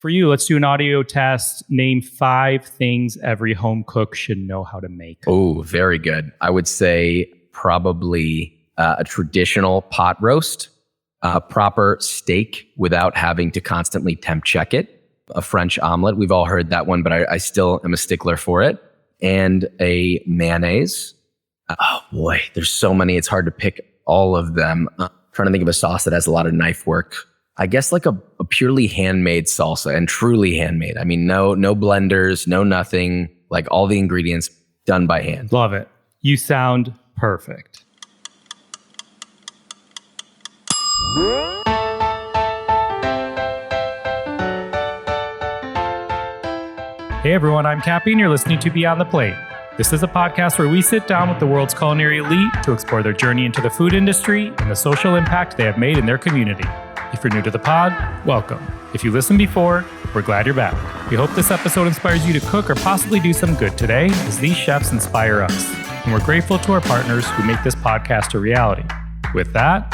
For you, let's do an audio test. Name 5 things every home cook should know how to make. Oh, very good. I would say probably a traditional pot roast, a proper steak without having to constantly temp check it, a French omelet. We've all heard that one, but I still am a stickler for it. And a mayonnaise. Oh boy, there's so many. It's hard to pick all of them. Trying to think of a sauce that has a lot of knife work. I guess like a purely handmade salsa, and truly handmade. I mean, no blenders, no nothing, like all the ingredients done by hand. Love it. You sound perfect. Hey everyone, I'm Cappy and you're listening to Beyond the Plate. This is a podcast where we sit down with the world's culinary elite to explore their journey into the food industry and the social impact they have made in their community. If you're new to the pod, welcome. If you listened before, we're glad you're back. We hope this episode inspires you to cook or possibly do some good today, as these chefs inspire us. And we're grateful to our partners who make this podcast a reality. With that,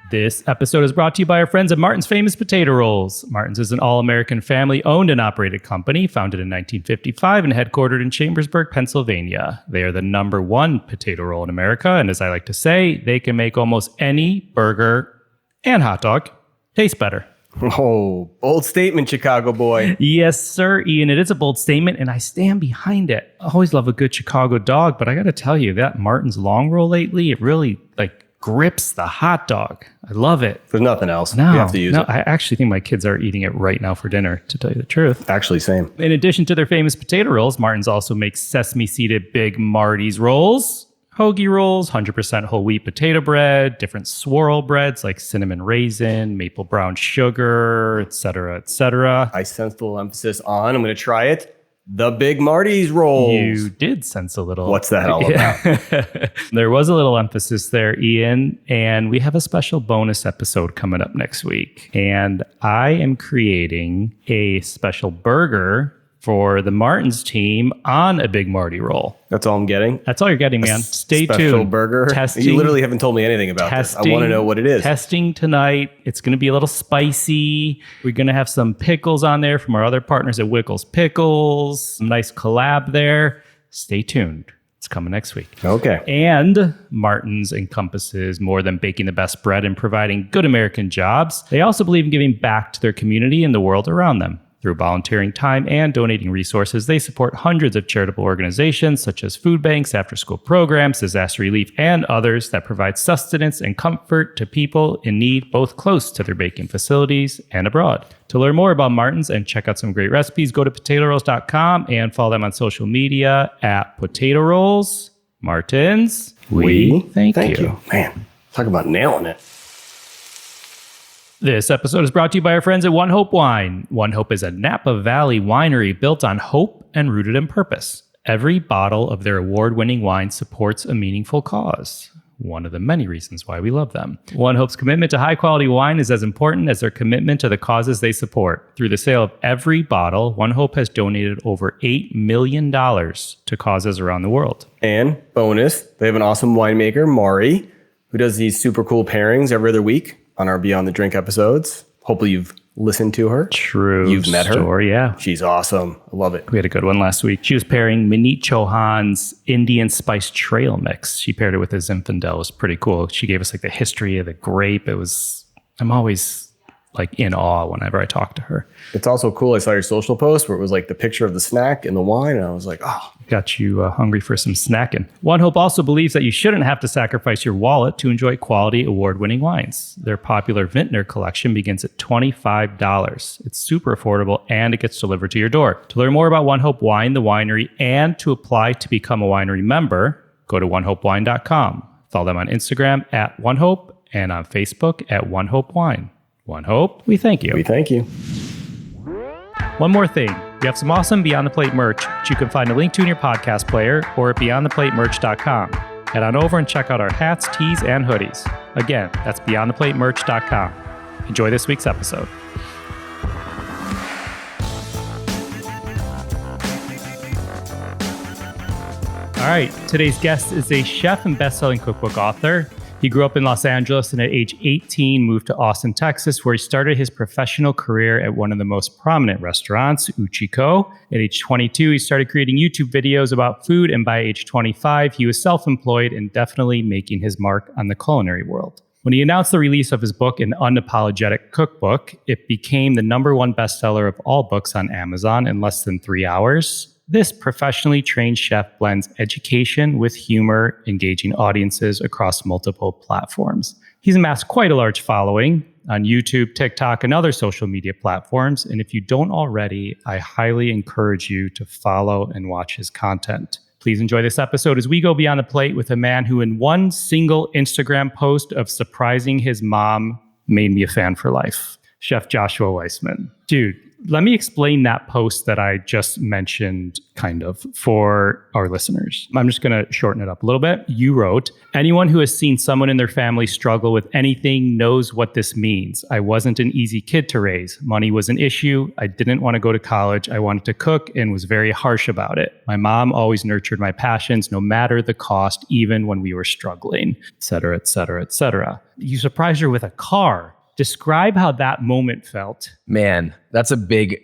this episode is brought to you by our friends at Martin's Famous Potato Rolls. Martin's is an all-American family-owned and operated company founded in 1955 and headquartered in Chambersburg, Pennsylvania. They are the #1 potato roll in America, and as I like to say, they can make almost any burger and hot dog taste better. Oh, bold statement, Chicago boy. Yes, sir, Ian. It is a bold statement, and I stand behind it. I always love a good Chicago dog, but I got to tell you, that Martin's long roll lately, it really grips the hot dog. I love it. There's nothing else. No, you have to use it. I actually think my kids are eating it right now for dinner, to tell you the truth. Actually, same. In addition to their famous potato rolls, Martin's also makes sesame-seeded Big Marty's rolls, hoagie rolls, 100% whole wheat potato bread, different swirl breads like cinnamon raisin, maple brown sugar, etc., etc. I sensed a little emphasis on, I'm going to try it, the Big Marty's rolls. You did sense a little. What's that all about? There was a little emphasis there, Ian, and we have a special bonus episode coming up next week. And I am creating a special burger for the Martin's team on a Big Marty roll. That's all I'm getting? That's all you're getting, man. Stay tuned. Special burger? Testing, you literally haven't told me anything about this. I want to know what it is. Testing tonight. It's going to be a little spicy. We're going to have some pickles on there from our other partners at Wickles Pickles. Some nice collab there. Stay tuned. It's coming next week. Okay. And Martin's encompasses more than baking the best bread and providing good American jobs. They also believe in giving back to their community and the world around them. Through volunteering time and donating resources, they support hundreds of charitable organizations such as food banks, after-school programs, disaster relief, and others that provide sustenance and comfort to people in need both close to their baking facilities and abroad. To learn more about Martin's and check out some great recipes, go to potatorolls.com and follow them on social media at Potato Rolls. Martin's, we thank you. Man, talk about nailing it. This episode is brought to you by our friends at One Hope Wine. One Hope is a Napa Valley winery built on hope and rooted in purpose. Every bottle of their award-winning wine supports a meaningful cause. One of the many reasons why we love them. One Hope's commitment to high-quality wine is as important as their commitment to the causes they support. Through the sale of every bottle, One Hope has donated over $8 million to causes around the world. And bonus, they have an awesome winemaker, Mari, who does these super cool pairings every other week on our Beyond the Drink episodes. Hopefully you've listened to her. True. You've met her. Story, yeah. She's awesome. I love it. We had a good one last week. She was pairing Manit Chauhan's Indian Spice Trail Mix. She paired it with his Zinfandel. It was pretty cool. She gave us the history of the grape. I'm always in awe whenever I talk to her. It's also cool. I saw your social post where it was the picture of the snack and the wine. And I was like, oh. Got you hungry for some snacking. One Hope also believes that you shouldn't have to sacrifice your wallet to enjoy quality award-winning wines. Their popular Vintner collection begins at $25. It's super affordable and it gets delivered to your door. To learn more about One Hope Wine, the winery, and to apply to become a winery member, go to onehopewine.com. Follow them on Instagram at One Hope and on Facebook at One Hope Wine. One Hope, we thank you. We thank you. One more thing. We have some awesome Beyond the Plate merch, which you can find a link to in your podcast player or at beyondtheplatemerch.com. Head on over and check out our hats, tees, and hoodies. Again, that's beyondtheplatemerch.com. Enjoy this week's episode. All right, today's guest is a chef and best-selling cookbook author. He grew up in Los Angeles and at age 18 moved to Austin, Texas, where he started his professional career at one of the most prominent restaurants, Uchiko. At age 22, he started creating YouTube videos about food, and by age 25, he was self-employed and definitely making his mark on the culinary world. When he announced the release of his book, An Unapologetic Cookbook, it became the #1 bestseller of all books on Amazon in less than 3 hours. This professionally trained chef blends education with humor, engaging audiences across multiple platforms. He's amassed quite a large following on YouTube, TikTok, and other social media platforms. And if you don't already, I highly encourage you to follow and watch his content. Please enjoy this episode as we go beyond the plate with a man who in one single Instagram post of surprising his mom made me a fan for life. Chef Joshua Weissman. Dude, let me explain that post that I just mentioned kind of for our listeners. I'm just going to shorten it up a little bit. You wrote, anyone who has seen someone in their family struggle with anything knows what this means. I wasn't an easy kid to raise. Money was an issue. I didn't want to go to college. I wanted to cook and was very harsh about it. My mom always nurtured my passions, no matter the cost, even when we were struggling, et cetera, et cetera, et cetera. You surprised her with a car. Describe how that moment felt. Man, that's a big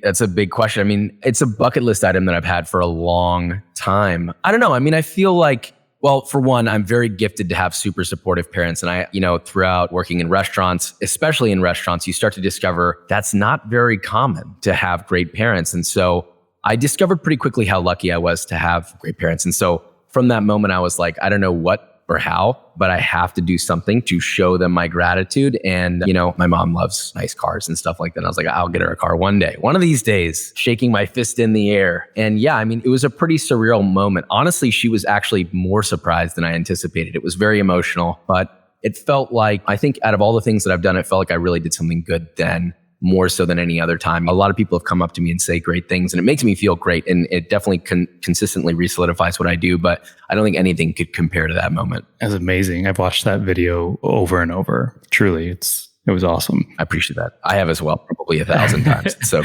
question. I mean, it's a bucket list item that I've had for a long time. I don't know. I mean, I feel like, well, for one, I'm very gifted to have super supportive parents. And I, throughout working in restaurants, especially in restaurants, you start to discover that's not very common to have great parents. And so I discovered pretty quickly how lucky I was to have great parents. And so from that moment, I was like, I don't know what or how, but I have to do something to show them my gratitude. And, my mom loves nice cars and stuff like that. And I was like, I'll get her a car one day, one of these days, shaking my fist in the air. And yeah, I mean, it was a pretty surreal moment. Honestly, she was actually more surprised than I anticipated. It was very emotional, but it felt like, I think out of all the things that I've done, it felt like I really did something good then, more so than any other time. A lot of people have come up to me and say great things, and it makes me feel great. And it definitely consistently re-solidifies what I do, but I don't think anything could compare to that moment. That's amazing. I've watched that video over and over. Truly, it was awesome. I appreciate that. I have as well, probably 1,000 times. So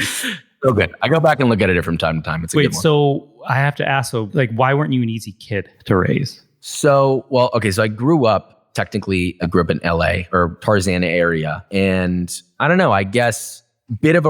good. I go back and look at it from time to time. It's a good one. So I have to ask, why weren't you an easy kid to raise? So I grew up, technically, I grew up in LA or Tarzana area. And I don't know, I guess bit of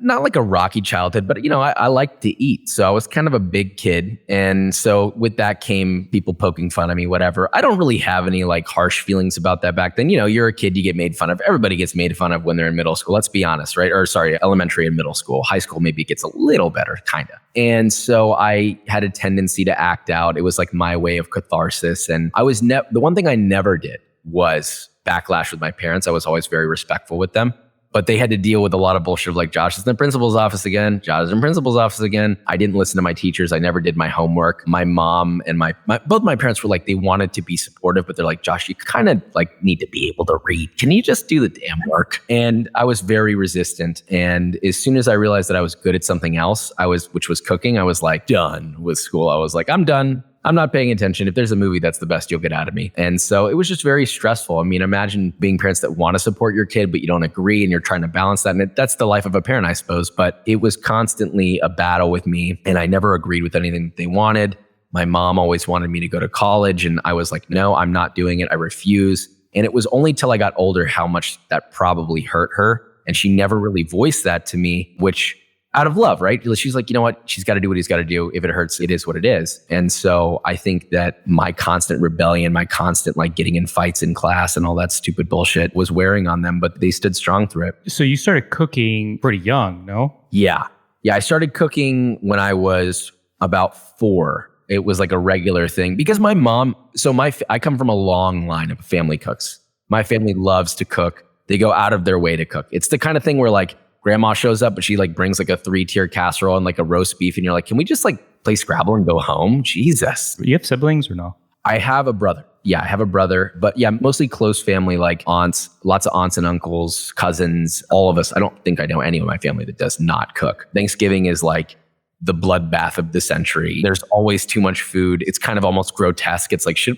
not like a rocky childhood, but I like to eat. So I was kind of a big kid. And so with that came people poking fun at me, whatever. I don't really have any like harsh feelings about that back then. You're a kid, you get made fun of. Everybody gets made fun of when they're in middle school. Let's be honest, right? Or sorry, elementary and middle school. High school maybe gets a little better, kind of. And so I had a tendency to act out. It was like my way of catharsis. And I was the one thing I never did was backlash with my parents. I was always very respectful with them. But they had to deal with a lot of bullshit of like, Josh is in the principal's office again. Josh is in the principal's office again. I didn't listen to my teachers. I never did my homework. My mom and both my parents were like, they wanted to be supportive, but they're like, Josh, you kind of like need to be able to read. Can you just do the damn work? And I was very resistant. And as soon as I realized that I was good at something else, which was cooking, I was like done with school. I was like, I'm done. I'm not paying attention. If there's a movie, that's the best you'll get out of me. And so it was just very stressful. I mean, imagine being parents that want to support your kid, but you don't agree and you're trying to balance that. And that's the life of a parent, I suppose. But it was constantly a battle with me. And I never agreed with anything that they wanted. My mom always wanted me to go to college. And I was like, no, I'm not doing it. I refuse. And it was only till I got older how much that probably hurt her. And she never really voiced that to me, which out of love, right? She's like, you know what? She's got to do what he's got to do. If it hurts, it is what it is. And so I think that my constant rebellion, my constant like getting in fights in class and all that stupid bullshit was wearing on them, but they stood strong through it. So you started cooking pretty young, no? Yeah. I started cooking when I was about 4. It was like a regular thing because my mom, I come from a long line of family cooks. My family loves to cook. They go out of their way to cook. It's the kind of thing where like, grandma shows up, but she like brings like a 3-tier casserole and like a roast beef. And you're like, can we just like play Scrabble and go home? Jesus. You have siblings or no? I have a brother. Yeah, I have a brother. But yeah, mostly close family, like aunts, lots of aunts and uncles, cousins, all of us. I don't think I know any of my family that does not cook. Thanksgiving is like the bloodbath of the century. There's always too much food. It's kind of almost grotesque. It's like, is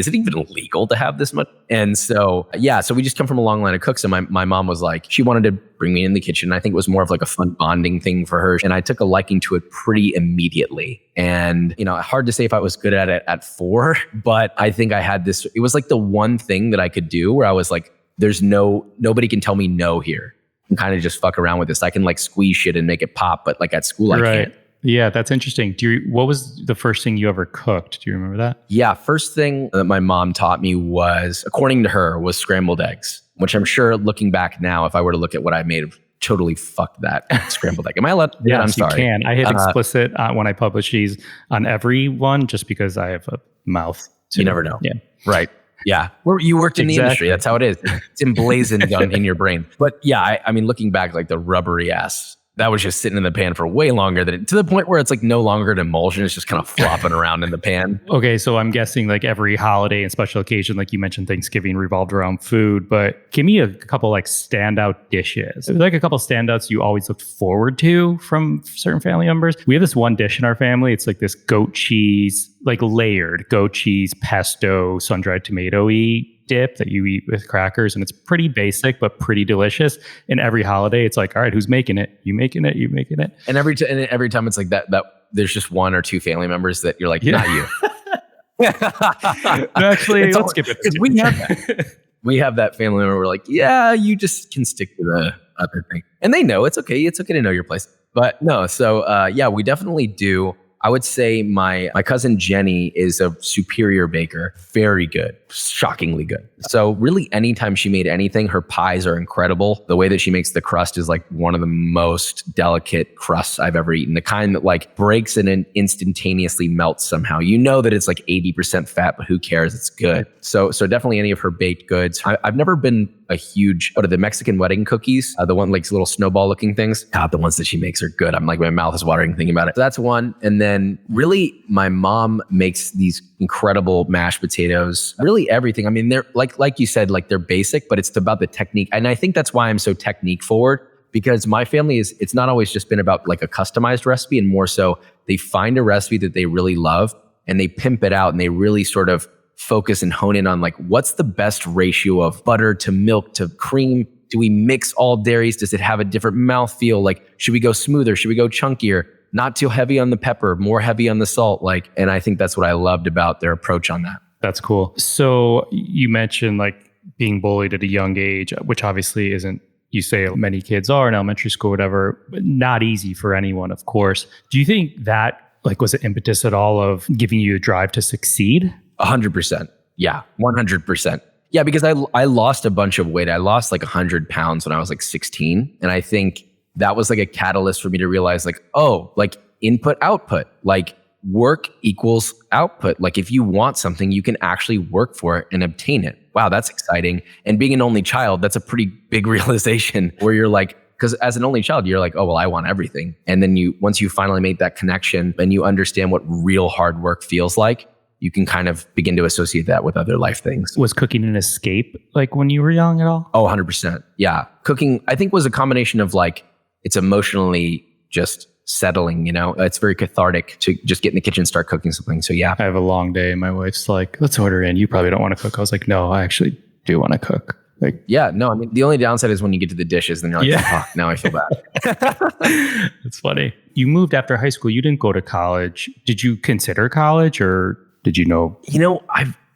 it even illegal to have this much? And so, so we just come from a long line of cooks. And my mom was like, she wanted to bring me in the kitchen. I think it was more of like a fun bonding thing for her. And I took a liking to it pretty immediately. And, hard to say if I was good at it at 4, but I think I had this, it was like the one thing that I could do where I was like, nobody can tell me no here. And kind of just fuck around with this. I can like squeeze shit and make it pop, but like at school I can't. Yeah, that's interesting. What was the first thing you ever cooked? Do you remember that? Yeah, first thing that my mom taught me was, according to her, was scrambled eggs, which I'm sure looking back now, if I were to look at what I made, totally fucked that scrambled egg. Am I allowed to do that? I'm sorry. You can. I hit explicit when I publish these on every one just because I have a mouth. You never know. Yeah. Right. Yeah. You worked in the industry. That's how it is. It's emblazoned in your brain. But yeah, I mean, looking back, like the rubbery ass, that was just sitting in the pan for way longer to the point where it's like no longer an emulsion. It's just kind of flopping around in the pan. Okay. So I'm guessing like every holiday and special occasion, like you mentioned, Thanksgiving revolved around food, but give me a couple like standout dishes. Like a couple standouts you always looked forward to from certain family members. We have this one dish in our family. It's like this goat cheese, like layered goat cheese, pesto, sun-dried tomato-y dip that you eat with crackers, and it's pretty basic but pretty delicious. And every holiday it's like, all right, who's making it? You making it? You making it? And every time it's like that there's just one or two family members that you're like, not you. Actually, let's skip it, because we have that family member. We're like, yeah, you just can stick to the other thing, and they know it's okay to know your place. But no, so we definitely do. I would say my cousin Jenny is a superior baker. Very good. Shockingly good. So really anytime she made anything, her pies are incredible. The way that she makes the crust is like one of the most delicate crusts I've ever eaten. The kind that like breaks and then instantaneously melts somehow. You know that it's like 80% fat, but who cares? It's good. So definitely any of her baked goods. I've never been a huge, the Mexican wedding cookies, the one like little snowball looking things. God, the ones that she makes are good. I'm like, my mouth is watering thinking about it. So that's one. And then really my mom makes these incredible mashed potatoes, really everything. I mean, they're like you said, like they're basic, but it's about the technique. And I think that's why I'm so technique forward, because my family it's not always just been about like a customized recipe, and more so they find a recipe that they really love and they pimp it out and they really sort of focus and hone in on like, what's the best ratio of butter to milk to cream? Do we mix all dairies? Does it have a different mouthfeel? Like, should we go smoother? Should we go chunkier? Not too heavy on the pepper, more heavy on the salt. Like, and I think that's what I loved about their approach on that. That's cool. So you mentioned like being bullied at a young age, which obviously isn't, you say many kids are in elementary school, whatever, but not easy for anyone, of course. Do you think that like was an impetus at all of giving you a drive to succeed? 100%. Yeah, 100%. Yeah, because I lost a bunch of weight. I lost like 100 pounds when I was like 16. And I think that was like a catalyst for me to realize like, oh, like input, output, like work equals output. Like if you want something, you can actually work for it and obtain it. Wow, that's exciting. And being an only child, that's a pretty big realization where you're like, because as an only child, you're like, oh, well, I want everything. And then once you finally make that connection and you understand what real hard work feels like, you can kind of begin to associate that with other life things. Was cooking an escape like when you were young at all? Oh, 100%. Yeah. Cooking, I think, was a combination of like, it's emotionally just settling, it's very cathartic to just get in the kitchen and start cooking something. So yeah. I have a long day. My wife's like, let's order in. You probably don't want to cook. I was like, no, I actually do want to cook. Like, yeah, no, I mean, the only downside is when you get to the dishes, then you're like, fuck, now I feel bad. That's funny. You moved after high school. You didn't go to college. Did you consider college, or did you know?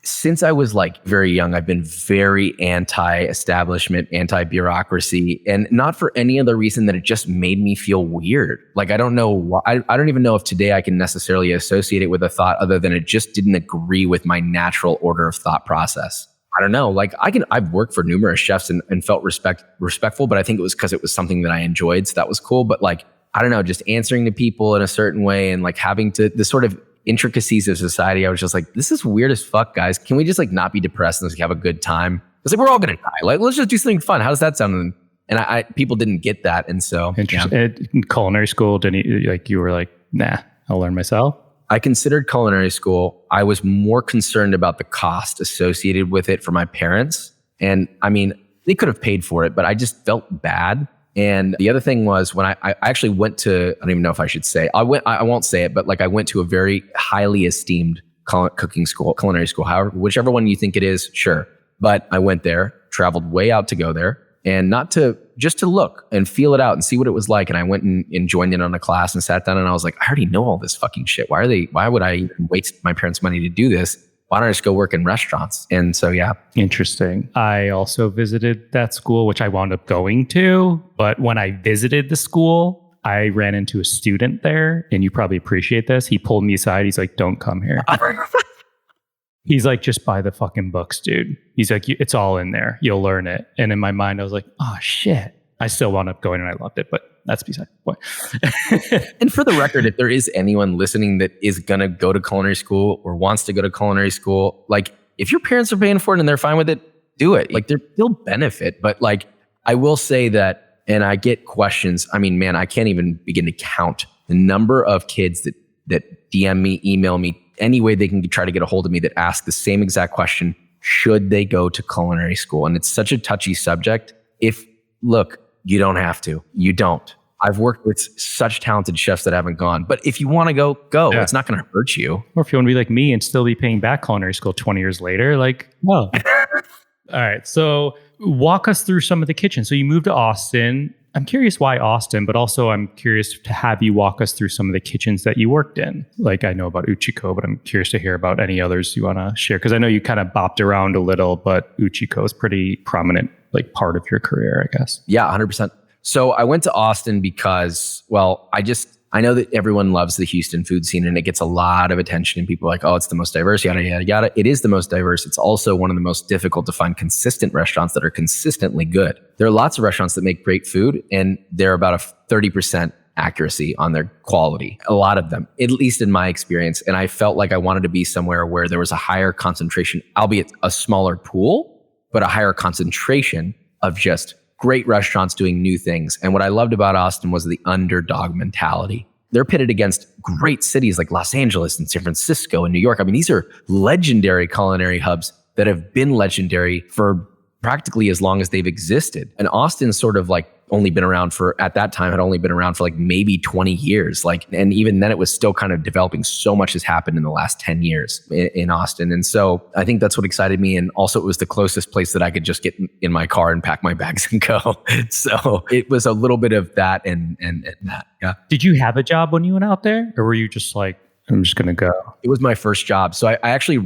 Since I was like very young, I've been very anti-establishment, anti-bureaucracy, and not for any other reason that it just made me feel weird. Like, I don't know why. I don't even know if today I can necessarily associate it with a thought other than it just didn't agree with my natural order of thought process. I don't know. Like I've worked for numerous chefs and felt respectful, but I think it was because it was something that I enjoyed. So that was cool. But like, I don't know, just answering to people in a certain way and like having to, the sort of intricacies of society, I was just like, this is weird as fuck, guys. Can we just like not be depressed and just have a good time? It's like, we're all going to die. Like, let's just do something fun. How does that sound? And I people didn't get that. And so in culinary school, you were like, nah, I'll learn myself. I considered culinary school. I was more concerned about the cost associated with it for my parents. And I mean, they could have paid for it, but I just felt bad. And the other thing was when I actually went to, I don't even know if I should say, I won't say it, but like I went to a very highly esteemed cooking school, culinary school, however, whichever one you think it is, sure. But I went there, traveled way out to go there, and just to look and feel it out and see what it was like. And I went and joined in on a class and sat down and I was like, I already know all this fucking shit. Why would I waste my parents' money to do this? Why don't I just go work in restaurants? And so, yeah. Interesting. I also visited that school, which I wound up going to. But when I visited the school, I ran into a student there, and you probably appreciate this. He pulled me aside. He's like, don't come here. He's like, just buy the fucking books, dude. He's like, it's all in there. You'll learn it. And in my mind, I was like, oh, shit. I still wound up going and I loved it, but that's beside the point. And for the record, if there is anyone listening that is going to go to culinary school or wants to go to culinary school, like if your parents are paying for it and they're fine with it, do it. Like there's still benefit. But like, I will say that, and I get questions. I mean, man, I can't even begin to count the number of kids that DM me, email me, any way they can try to get a hold of me that ask the same exact question. Should they go to culinary school? And it's such a touchy subject. Look, you don't have to. You don't. I've worked with such talented chefs that haven't gone. But if you want to go. Yeah. It's not going to hurt you. Or if you want to be like me and still be paying back culinary school 20 years later, like, well. All right. So walk us through some of the kitchen. So you moved to Austin. I'm curious why Austin, but also I'm curious to have you walk us through some of the kitchens that you worked in. Like I know about Uchiko, but I'm curious to hear about any others you want to share. Because I know you kind of bopped around a little, but Uchiko is pretty prominent, like part of your career, I guess. Yeah, 100%. So I went to Austin because, well, I know that everyone loves the Houston food scene and it gets a lot of attention and people are like, oh, it's the most diverse, yada, yada, yada. It is the most diverse. It's also one of the most difficult to find consistent restaurants that are consistently good. There are lots of restaurants that make great food and they're about a 30% accuracy on their quality. A lot of them, at least in my experience. And I felt like I wanted to be somewhere where there was a higher concentration, albeit a smaller pool, but a higher concentration of just great restaurants doing new things. And what I loved about Austin was the underdog mentality. They're pitted against great cities like Los Angeles and San Francisco and New York. I mean, these are legendary culinary hubs that have been legendary for practically as long as they've existed. And Austin's sort of like only been around for, at that time, had only been around for like maybe 20 years. Like, and even then it was still kind of developing. So much has happened in the last 10 years in Austin. And so I think that's what excited me. And also it was the closest place that I could just get in my car and pack my bags and go. So it was a little bit of that and that. Yeah. Did you have a job when you went out there, or were you just like, I'm just going to go? It was my first job. So I actually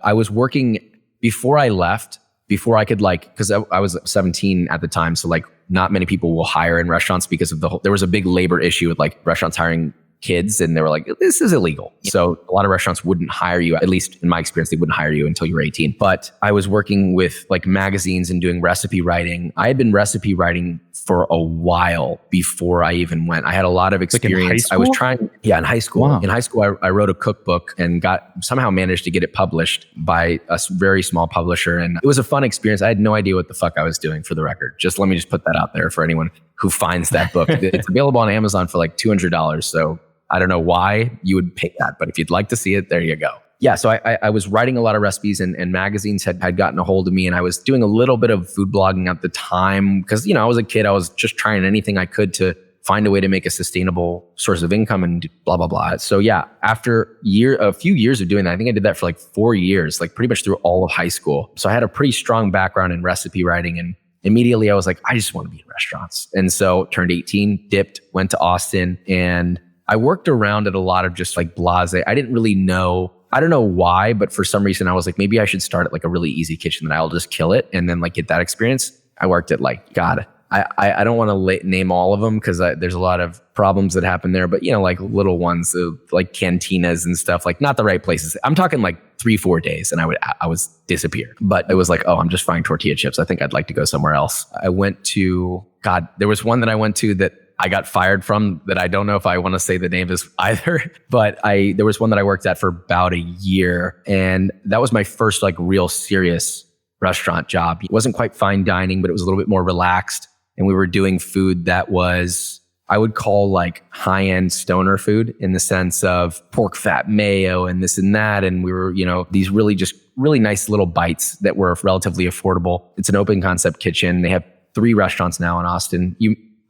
I was working before I left, before I could because I was 17 at the time. So like not many people will hire in restaurants because of there was a big labor issue with like restaurants hiring kids, and they were like, this is illegal. So a lot of restaurants wouldn't hire you, at least in my experience, they wouldn't hire you until you were 18. But I was working with like magazines and doing recipe writing. I had been recipe writing for a while before I even went. I had a lot of experience. Like in high school? In high school. Wow. In high school, I wrote a cookbook and somehow managed to get it published by a very small publisher. And it was a fun experience. I had no idea what the fuck I was doing, for the record. Let me put that out there for anyone who finds that book. It's available on Amazon for like $200. So I don't know why you would pay that, but if you'd like to see it, there you go. Yeah, so I was writing a lot of recipes, and magazines had gotten a hold of me, and I was doing a little bit of food blogging at the time because, I was a kid. I was just trying anything I could to find a way to make a sustainable source of income and blah, blah, blah. So yeah, after a few years of doing that, I think I did that for like 4 years, like pretty much through all of high school. So I had a pretty strong background in recipe writing, and immediately I was like, I just want to be in restaurants. And so turned 18, dipped, went to Austin, and I worked around at a lot of just like blase. I didn't really know. I don't know why, but for some reason I was like, maybe I should start at like a really easy kitchen that I'll just kill it and then like get that experience. I worked at like, God, I don't want to name all of them because there's a lot of problems that happen there, but like little ones, like cantinas and stuff, like not the right places. I'm talking like 3-4 days and I was disappear. But it was like, oh, I'm just frying tortilla chips. I think I'd like to go somewhere else. There was one that I went to that I got fired from that I don't know if I want to say the name is either, but there was one that I worked at for about a year, and that was my first like real serious restaurant job. It wasn't quite fine dining, but it was a little bit more relaxed, and we were doing food that was, I would call like high-end stoner food in the sense of pork fat mayo and this and that, and we were, these really nice little bites that were relatively affordable. It's an open concept kitchen. They have 3 restaurants now in Austin.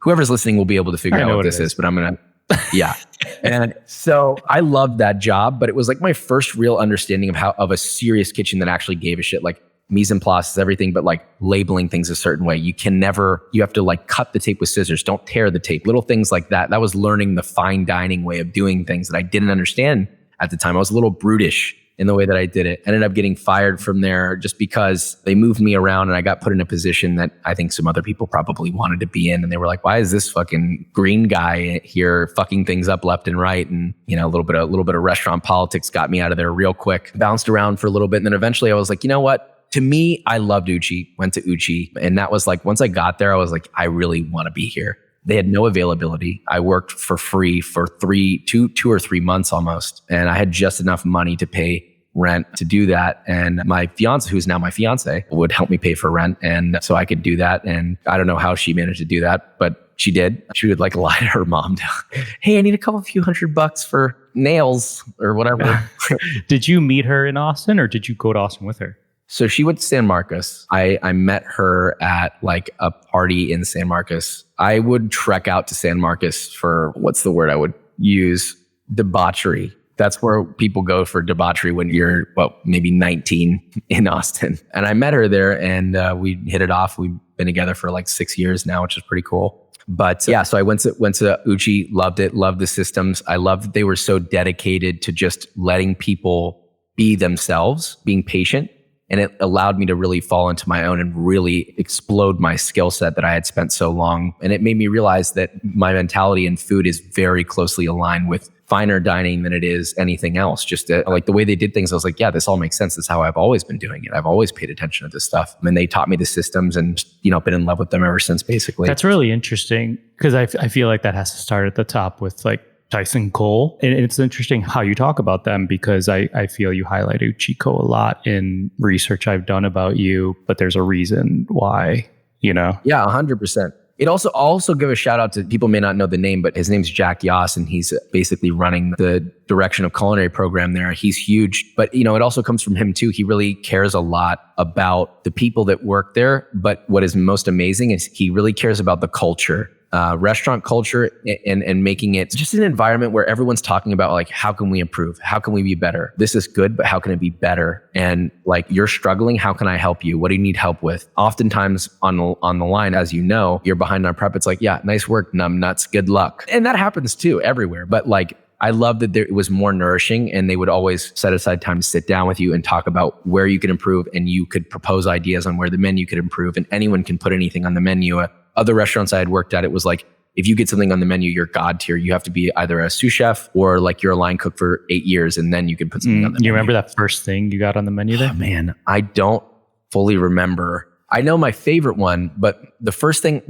whoever's listening will be able to figure out what this is, but I'm going to, yeah. And so I loved that job, but it was like my first real understanding of a serious kitchen that actually gave a shit. Like mise en place is everything, but like labeling things a certain way. You have to like cut the tape with scissors. Don't tear the tape. Little things like that. That was learning the fine dining way of doing things that I didn't understand at the time. I was a little brutish in the way that I did it. Ended up getting fired from there just because they moved me around and I got put in a position that I think some other people probably wanted to be in. And they were like, why is this fucking green guy here fucking things up left and right? And, you know, a little bit of restaurant politics got me out of there real quick. Bounced around for a little bit. And then eventually I was like, you know what? To me, I loved Uchi, went to Uchi. And that was like, once I got there, I was like, I really want to be here. They had no availability. I worked for free for 2 or 3 months almost. And I had just enough money to pay rent to do that. And my fiance, who's now my fiance, would help me pay for rent. And so I could do that. And I don't know how she managed to do that, but she did. She would like lie to her mom, hey, I need a few $100 for nails or whatever. Did you meet her in Austin or did you go to Austin with her? So she went to San Marcos. I met her at like a party in San Marcos. I would trek out to San Marcos for, what's the word I would use? Debauchery. That's where people go for debauchery when you're, maybe 19 in Austin. And I met her there and we hit it off. We've been together for like 6 years now, which is pretty cool. But yeah, so I went to Uchi, loved it, loved the systems. I loved that they were so dedicated to just letting people be themselves, being patient. And it allowed me to really fall into my own and really explode my skill set that I had spent so long. And it made me realize that my mentality in food is very closely aligned with finer dining than it is anything else. Just like the way they did things, I was like, yeah, this all makes sense. This is how I've always been doing it. I've always paid attention to this stuff. And they taught me the systems and, been in love with them ever since, basically. That's really interesting because I feel like that has to start at the top with like Tyson Cole. And it's interesting how you talk about them because I feel you highlight Uchiko a lot in research I've done about you, but there's a reason why, Yeah, 100%. It also give a shout out to people may not know the name, but his name's Jack Yoss, and he's basically running the direction of culinary program there. He's huge, but it also comes from him too. He really cares a lot about the people that work there. But what is most amazing is he really cares about the culture. Restaurant culture and making it just an environment where everyone's talking about like, how can we improve? How can we be better? This is good, but how can it be better? And like, you're struggling. How can I help you? What do you need help with? Oftentimes on the line, as you know, you're behind on prep. It's like, yeah, nice work, numb nuts, good luck. And that happens too everywhere. But like, I love that it was more nourishing and they would always set aside time to sit down with you and talk about where you could improve and you could propose ideas on where the menu could improve and anyone can put anything on the menu. Other restaurants I had worked at, it was like, if you get something on the menu, you're God tier. You have to be either a sous chef or like you're a line cook for 8 years and then you can put something on the menu. You remember that first thing you got on the menu there? Oh, man, I don't fully remember. I know my favorite one, but the first thing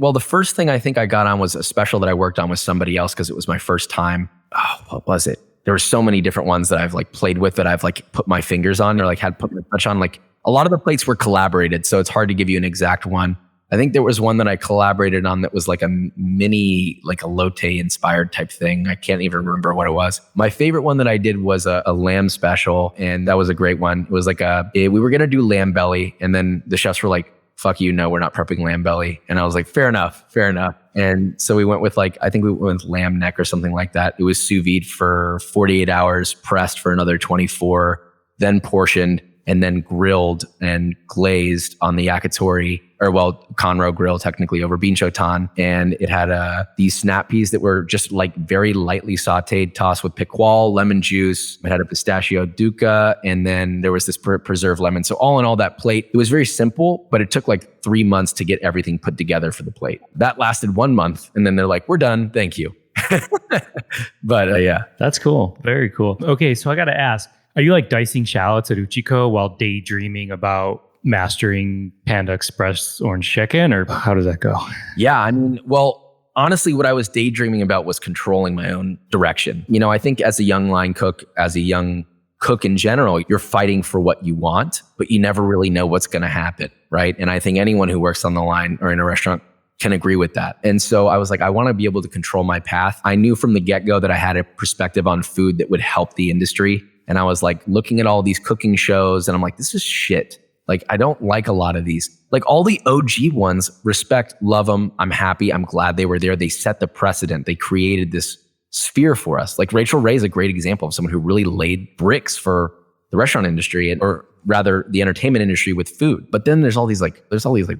I think I got on was a special that I worked on with somebody else because it was my first time. Oh, what was it? There were so many different ones that I've like played with that I've like put my fingers on or like had put my touch on. Like a lot of the plates were collaborated, so it's hard to give you an exact one. I think there was one that I collaborated on that was like a mini, like a Lotte inspired type thing. I can't even remember what it was. My favorite one that I did was a lamb special. And that was a great one. It was like we were going to do lamb belly. And then the chefs were like, fuck you, no, we're not prepping lamb belly. And I was like, fair enough. And so we went with I think we went with lamb neck or something like that. It was sous vide for 48 hours, pressed for another 24, then portioned, and then grilled and glazed on the yakitori, Conroe grill technically over bean shotan. And it had these snap peas that were just like very lightly sauteed, tossed with piqual, lemon juice. It had a pistachio duca, and then there was this preserved lemon. So all in all, that plate, it was very simple, but it took like 3 months to get everything put together for the plate. That lasted 1 month, and then they're like, we're done, thank you. But yeah. That's cool. Very cool. Okay, so I got to ask, are you like dicing shallots at Uchiko while daydreaming about mastering Panda Express orange chicken, or how does that go? Yeah, I mean, honestly, what I was daydreaming about was controlling my own direction. I think as a young line cook, as a young cook in general, you're fighting for what you want, but you never really know what's going to happen, right? And I think anyone who works on the line or in a restaurant can agree with that. And so I was like, I want to be able to control my path. I knew from the get-go that I had a perspective on food that would help the industry. And I was like looking at all these cooking shows and I'm like, this is shit. Like, I don't like a lot of these, Like all the OG ones, respect, love them. I'm happy. I'm glad they were there. They set the precedent. They created this sphere for us. Like Rachel Ray is a great example of someone who really laid bricks for the restaurant industry, or rather the entertainment industry with food. But then there's all these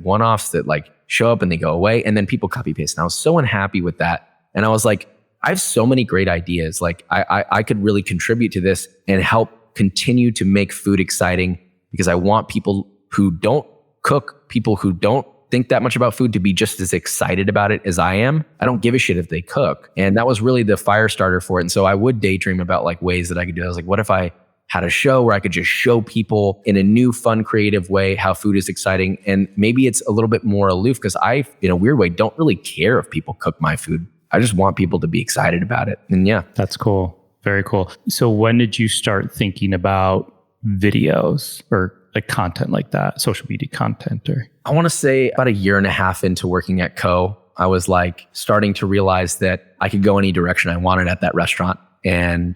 one-offs that like show up and they go away, and then people copy paste. And I was so unhappy with that. And I was like, I have so many great ideas. Like I could really contribute to this and help continue to make food exciting, because I want people who don't cook, people who don't think that much about food, to be just as excited about it as I am. I don't give a shit if they cook. And that was really the fire starter for it. And so I would daydream about like ways that I could do it. I was like, what if I had a show where I could just show people in a new, fun, creative way how food is exciting? And maybe it's a little bit more aloof, because I, in a weird way, don't really care if people cook my food. I just want people to be excited about it. And yeah. That's cool. Very cool. So when did you start thinking about videos or like content like that, social media content? Or I want to say about 1.5 years into working at Co, I was like starting to realize that I could go any direction I wanted at that restaurant. And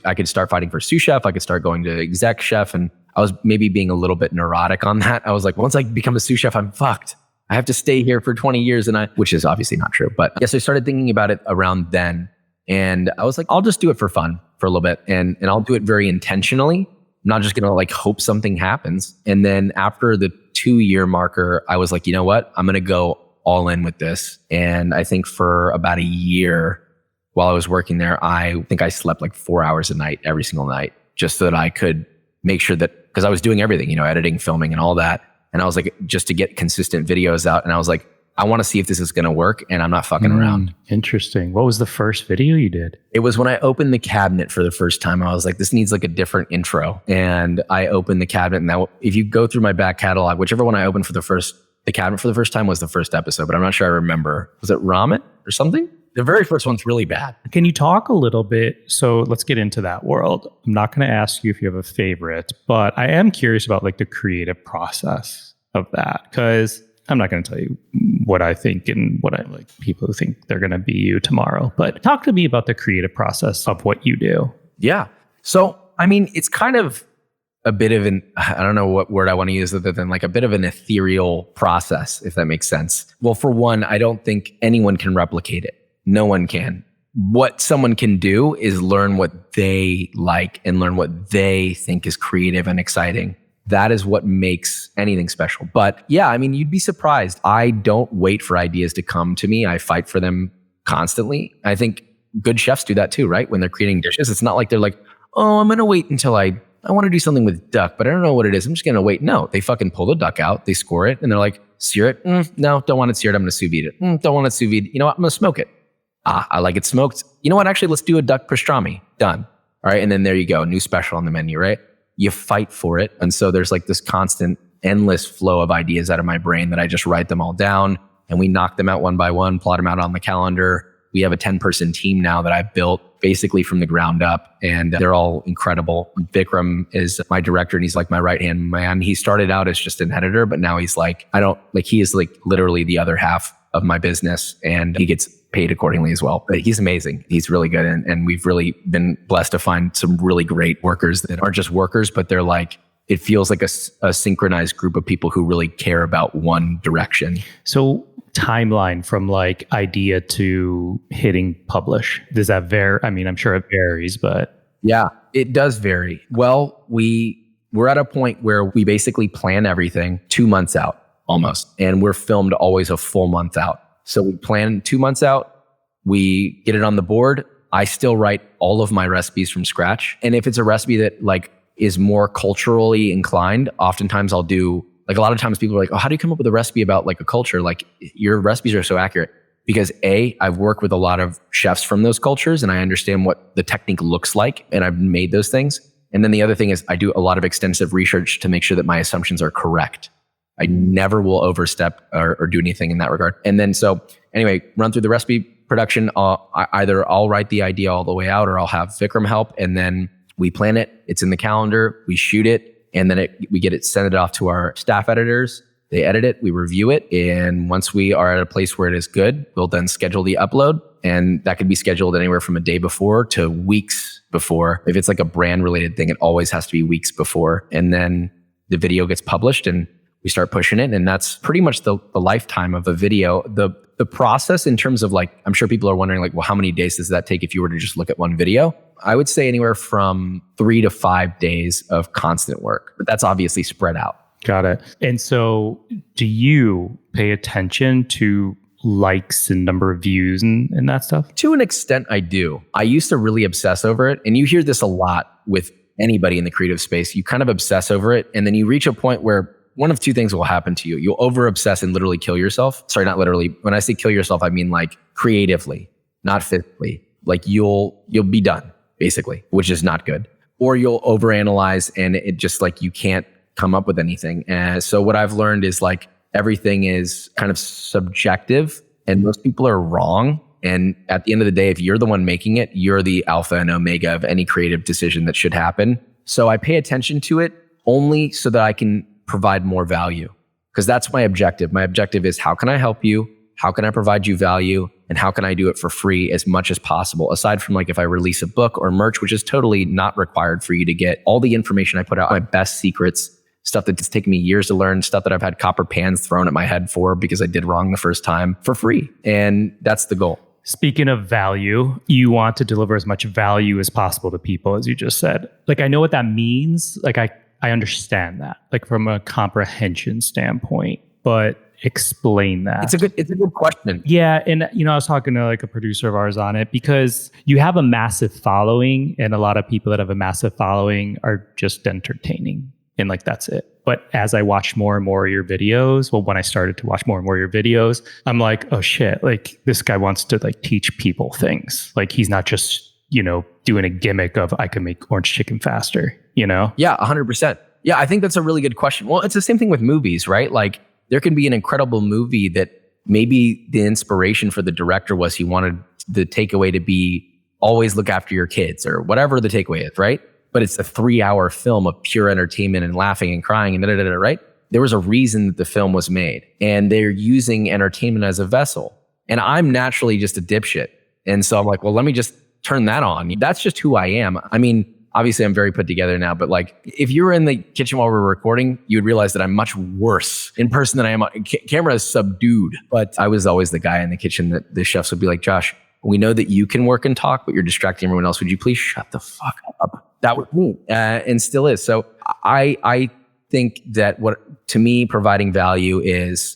I could start fighting for sous chef. I could start going to exec chef. And I was maybe being a little bit neurotic on that. I was like, once I become a sous chef, I'm fucked. I have to stay here for 20 years. Which is obviously not true. But yes, I started thinking about it around then. And I was like, I'll just do it for fun for a little bit. And I'll do it very intentionally. I'm not just going to like hope something happens. And then after the 2-year marker, I was like, you know what? I'm going to go all in with this. And I think for about 1 year while I was working there, I think I slept like 4 hours a night, every single night, just so that I could make sure that, because I was doing everything, editing, filming and all that. And I was like, just to get consistent videos out. And I was like, I want to see if this is going to work, and I'm not fucking around. Interesting. What was the first video you did? It was when I opened the cabinet for the first time. I was like, this needs like a different intro. And I opened the cabinet. And now if you go through my back catalog, whichever one I opened the cabinet for the first time was the first episode, but I'm not sure I remember. Was it ramen or something? The very first one's really bad. Can you talk a little bit? So let's get into that world. I'm not going to ask you if you have a favorite, but I am curious about like the creative process of that, because I'm not going to tell you what I think and what I like people who think they're going to be you tomorrow. But talk to me about the creative process of what you do. Yeah. So, I mean, it's kind of a bit of I don't know what word I want to use other than like a bit of an ethereal process, if that makes sense. Well, for one, I don't think anyone can replicate it. No one can. What someone can do is learn what they like and learn what they think is creative and exciting. That is what makes anything special. But yeah, I mean, you'd be surprised. I don't wait for ideas to come to me. I fight for them constantly. I think good chefs do that too, right? When they're creating dishes, it's not like they're like, oh, I'm going to wait until I want to do something with duck, but I don't know what it is. I'm just going to wait. No, they fucking pull the duck out. They score it and they're like, sear it? No, don't want it seared. I'm going to sous vide it. Don't want it sous vide. You know what? I'm going to smoke it. I like it smoked. You know what? Actually, let's do a duck pastrami. Done. All right. And then there you go. New special on the menu, right? You fight for it. And so there's like this constant, endless flow of ideas out of my brain that I just write them all down and we knock them out one by one, plot them out on the calendar. We have a 10-person team now that I've built basically from the ground up, and they're all incredible. Vikram is my director and he's like my right-hand man. He started out as just an editor, but now he's like, he is like literally the other half of my business, and he gets paid accordingly as well. But he's amazing. He's really good. And we've really been blessed to find some really great workers that aren't just workers, but they're like, it feels like a synchronized group of people who really care about one direction. So timeline from like idea to hitting publish, does that vary? I mean, I'm sure it varies, but. Yeah, it does vary. Well, we're at a point where we basically plan everything 2 months out almost. And we're filmed always a full month out. So we plan 2 months out, we get it on the board. I still write all of my recipes from scratch. And if it's a recipe that like is more culturally inclined, oftentimes I'll do, like a lot of times people are like, oh, how do you come up with a recipe about like a culture? Like your recipes are so accurate. Because I've worked with a lot of chefs from those cultures and I understand what the technique looks like and I've made those things. And then the other thing is I do a lot of extensive research to make sure that my assumptions are correct. I never will overstep or do anything in that regard. And then so anyway, run through the recipe production. Either I'll write the idea all the way out or I'll have Vikram help. And then we plan it. It's in the calendar. We shoot it. And then we get it, send it off to our staff editors. They edit it. We review it. And once we are at a place where it is good, we'll then schedule the upload. And that could be scheduled anywhere from a day before to weeks before. If it's like a brand related thing, it always has to be weeks before. And then the video gets published and we start pushing it. And that's pretty much the lifetime of a video. The process in terms of like, I'm sure people are wondering like, well, how many days does that take if you were to just look at one video? I would say anywhere from 3 to 5 days of constant work, but that's obviously spread out. Got it. And so do you pay attention to likes and number of views and that stuff? To an extent, I do. I used to really obsess over it. And you hear this a lot with anybody in the creative space. You kind of obsess over it. And then you reach a point where one of two things will happen to you. You'll over obsess and literally kill yourself. Sorry, not literally. When I say kill yourself, I mean like creatively, not physically. Like you'll be done basically, which is not good. Or you'll overanalyze and it just like you can't come up with anything. And so what I've learned is like everything is kind of subjective and most people are wrong. And at the end of the day, if you're the one making it, you're the alpha and omega of any creative decision that should happen. So I pay attention to it only so that I can provide more value, because that's my objective. My objective is how can I help you? How can I provide you value? And how can I do it for free as much as possible? Aside from like if I release a book or merch, which is totally not required for you to get all the information I put out, my best secrets, stuff that's taken me years to learn, stuff that I've had copper pans thrown at my head for because I did wrong the first time, for free. And that's the goal. Speaking of value, you want to deliver as much value as possible to people, as you just said. Like, I know what that means. Like, I understand that, like from a comprehension standpoint, but explain that. It's a good question. Yeah. And, I was talking to like a producer of ours on it because you have a massive following and a lot of people that have a massive following are just entertaining. And like, that's it. But as I watched more and more of your videos, when I started to watch more and more of your videos, I'm like, oh shit, like this guy wants to like teach people things. Like he's not just, doing a gimmick of I can make orange chicken faster, Yeah, 100%. Yeah, I think that's a really good question. Well, it's the same thing with movies, right? Like there can be an incredible movie that maybe the inspiration for the director was he wanted the takeaway to be always look after your kids or whatever the takeaway is, right? But it's a 3-hour film of pure entertainment and laughing and crying and right? There was a reason that the film was made and they're using entertainment as a vessel. And I'm naturally just a dipshit. And so I'm like, well, let me just turn that on. That's just who I am. I mean, obviously I'm very put together now, but like if you were in the kitchen while we're recording, you would realize that I'm much worse in person than I am. Camera is subdued, but I was always the guy in the kitchen that the chefs would be like, Josh, we know that you can work and talk, but you're distracting everyone else. Would you please shut the fuck up? That was me and still is. So I think that what to me providing value is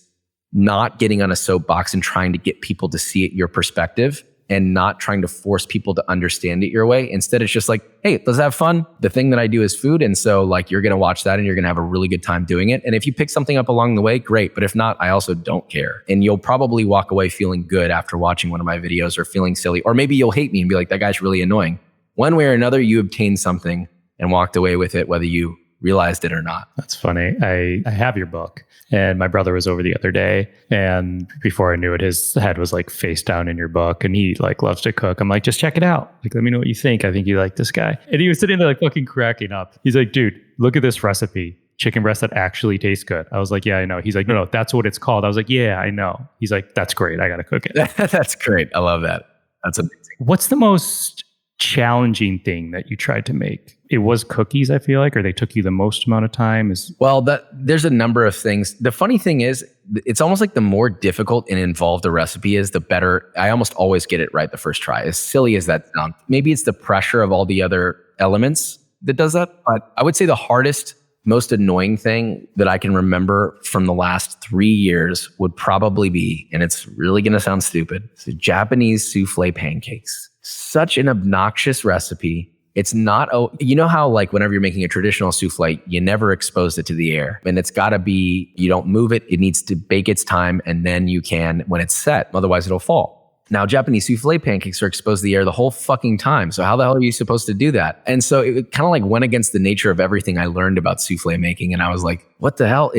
not getting on a soapbox and trying to get people to see it your perspective and not trying to force people to understand it your way. Instead, it's just like, hey, let's have fun. The thing that I do is food. And so like, you're going to watch that and you're going to have a really good time doing it. And if you pick something up along the way, great. But if not, I also don't care. And you'll probably walk away feeling good after watching one of my videos or feeling silly, or maybe you'll hate me and be like, that guy's really annoying. One way or another, you obtained something and walked away with it, whether you realized it or not. That's funny. I have your book and my brother was over the other day and before I knew it, his head was like face down in your book and he like loves to cook. I'm like, just check it out. Like, let me know what you think. I think you like this guy. And he was sitting there like fucking cracking up. He's like, dude, look at this recipe. Chicken breast that actually tastes good. I was like, yeah, I know. He's like, no, that's what it's called. I was like, yeah, I know. He's like, that's great. I got to cook it. That's great. I love that. That's amazing. What's the most challenging thing that you tried to make? It was cookies, I feel like, or they took you the most amount of time? Well, there's a number of things. The funny thing is, it's almost like the more difficult and involved a recipe is, the better. I almost always get it right the first try. As silly as that sounds, maybe it's the pressure of all the other elements that does that. But I would say the hardest, most annoying thing that I can remember from the last 3 years would probably be, and it's really going to sound stupid, it's Japanese souffle pancakes. Such an obnoxious recipe. It's not, you know how like whenever you're making a traditional souffle, you never expose it to the air. And it's got to be, you don't move it. It needs to bake its time and then you can when it's set. Otherwise it'll fall. Now, Japanese souffle pancakes are exposed to the air the whole fucking time. So how the hell are you supposed to do that? And so it kind of like went against the nature of everything I learned about souffle making. And I was like, what the hell?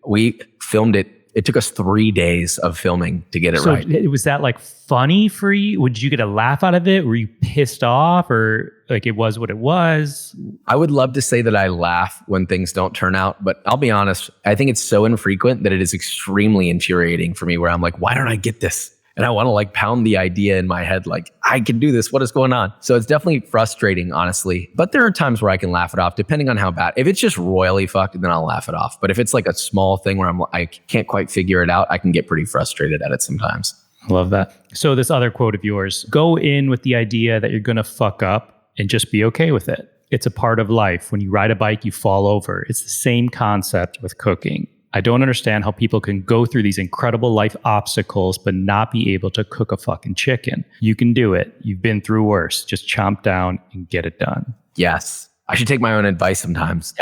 We filmed it. It took us 3 days of filming to get it right. Was that like funny for you? Would you get a laugh out of it? Were you pissed off or like it was what it was? I would love to say that I laugh when things don't turn out, but I'll be honest. I think it's so infrequent that it is extremely infuriating for me where I'm like, why don't I get this? And I want to like pound the idea in my head, like, I can do this. What is going on? So it's definitely frustrating, honestly. But there are times where I can laugh it off, depending on how bad. If it's just royally fucked, then I'll laugh it off. But if it's like a small thing where I can't quite figure it out, I can get pretty frustrated at it sometimes. Love that. So this other quote of yours, go in with the idea that you're going to fuck up and just be okay with it. It's a part of life. When you ride a bike, you fall over. It's the same concept with cooking. I don't understand how people can go through these incredible life obstacles but not be able to cook a fucking chicken. You can do it. You've been through worse. Just chomp down and get it done. Yes. I should take my own advice sometimes.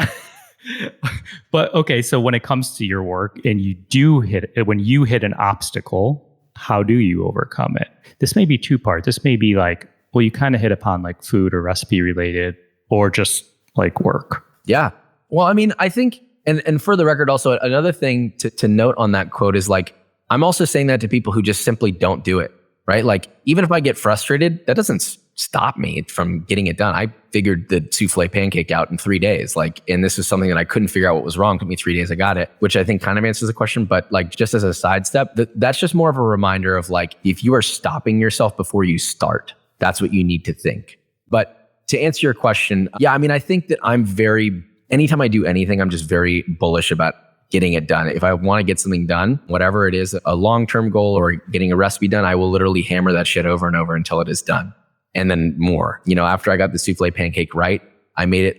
But okay, so when it comes to your work and when you hit an obstacle, how do you overcome it? This may be two-part. This may be like, well, you kind of hit upon like food or recipe related or just like work. Yeah. Well, I mean, I think, and for the record, also another thing to note on that quote is like, I'm also saying that to people who just simply don't do it, right? Like, even if I get frustrated, that doesn't stop me from getting it done. I figured the souffle pancake out in 3 days. Like, and this is something that I couldn't figure out what was wrong. It took me 3 days. I got it, which I think kind of answers the question. But like, just as a sidestep, that's just more of a reminder of like, if you are stopping yourself before you start, that's what you need to think. But to answer your question, yeah, I mean, I think that anytime I do anything, I'm just very bullish about getting it done. If I want to get something done, whatever it is, a long-term goal or getting a recipe done, I will literally hammer that shit over and over until it is done. And then more. After I got the souffle pancake right, I made it